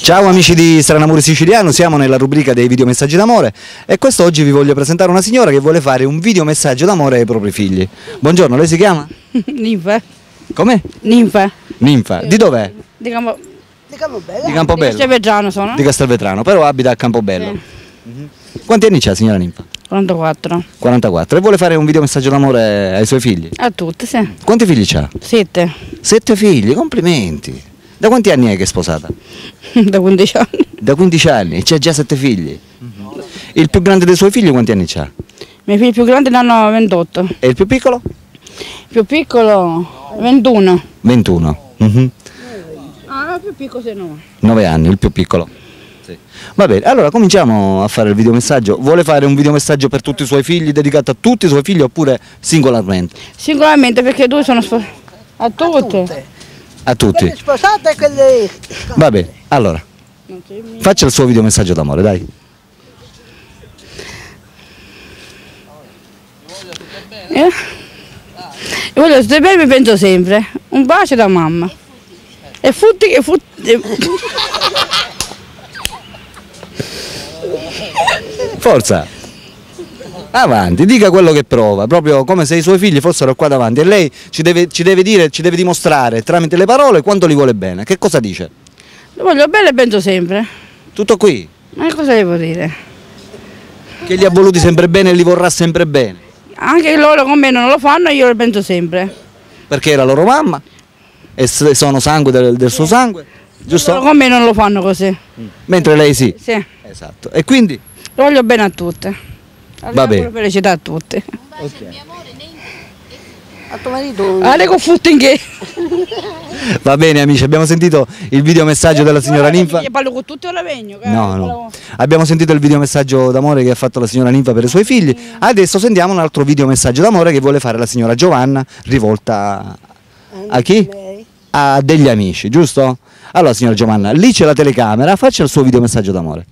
Ciao amici di Stranamore Siciliano, siamo nella rubrica dei videomessaggi d'amore e quest'oggi vi voglio presentare una signora che vuole fare un videomessaggio d'amore ai propri figli. Buongiorno, lei si chiama? Ninfa. Come? Ninfa. Ninfa. Di dov'è? Di Campobello. Di Campobello. Di Castelvetrano sono. Di Castelvetrano, però abita a Campobello. Sì. Quanti anni c'ha signora Ninfa? 44. 44. E vuole fare un videomessaggio d'amore ai suoi figli? A tutte, sì. Quanti figli c'ha? 7. 7 figli, complimenti. Da quanti anni è che è sposata? Da 15 anni. Da 15 anni, e c'ha già 7 figli. Il più grande dei suoi figli quanti anni c'ha? I miei figli più grandi ne hanno 28. E il più piccolo? Il più piccolo 21. 21. Ah, il più piccolo se no. 9 anni, il più piccolo. Sì. Va bene, allora cominciamo a fare il videomessaggio. Vuole fare un videomessaggio per tutti i suoi figli, dedicato a tutti i suoi figli oppure singolarmente? Singolarmente perché due sono sposati. A tutte. A tutti. Quelle sposate e quelle... Va bene, allora, faccia il suo videomessaggio d'amore, dai. Io voglio stare bene, mi penso sempre. Un bacio da mamma. E futti. Forza! Avanti, dica quello che prova, proprio come se i suoi figli fossero qua davanti e lei ci deve dire, ci deve dimostrare tramite le parole quanto li vuole bene. Che cosa dice? Lo voglio bene e penso sempre. Tutto qui? Ma che cosa devo dire? Che li ha voluti sempre bene e li vorrà sempre bene. Anche loro con me non lo fanno, io lo penso sempre. Perché è la loro mamma e sono sangue del suo sangue, Loro giusto? con me non lo fanno così. Mentre lei sì. Sì. Esatto. E quindi? Lo voglio bene a tutte. Va bene. Felicità a tutte. A tuo marito... Ale con futti in che? Va bene amici, abbiamo sentito il videomessaggio della signora Ninfa. Io parlo con tutti ora vengo. No, no. Abbiamo sentito il videomessaggio d'amore che ha fatto la signora Ninfa per i suoi figli. Adesso sentiamo un altro videomessaggio d'amore che vuole fare la signora Giovanna, rivolta a chi? A degli amici, giusto? Allora signora Giovanna, lì c'è la telecamera, faccia il suo videomessaggio d'amore.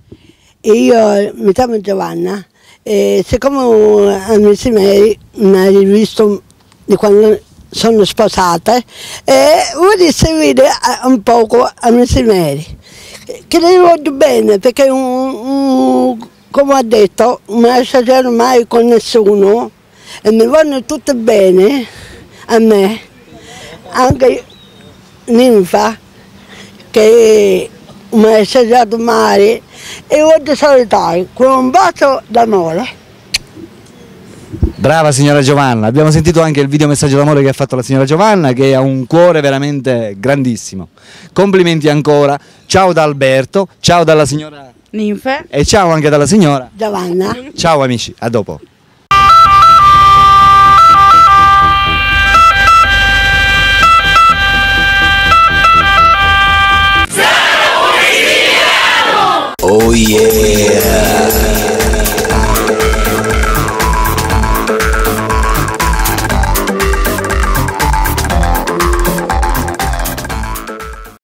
E io mi chiamo Giovanna e siccome a mesi miei mi hai visto di quando sono sposata e vorrei seguire un poco a mesi miei che le voglio bene perché come ho detto non mi assaggiano mai con nessuno e mi vogliono tutte bene a me, anche Ninfa che mi ha assaggiato mai e voglio salutare con un bacio d'amore. Brava signora Giovanna, abbiamo sentito anche il videomessaggio d'amore che ha fatto la signora Giovanna che ha un cuore veramente grandissimo. Complimenti ancora, ciao da Alberto, ciao dalla signora Ninfa. e ciao anche dalla signora Giovanna. Ciao amici, a dopo.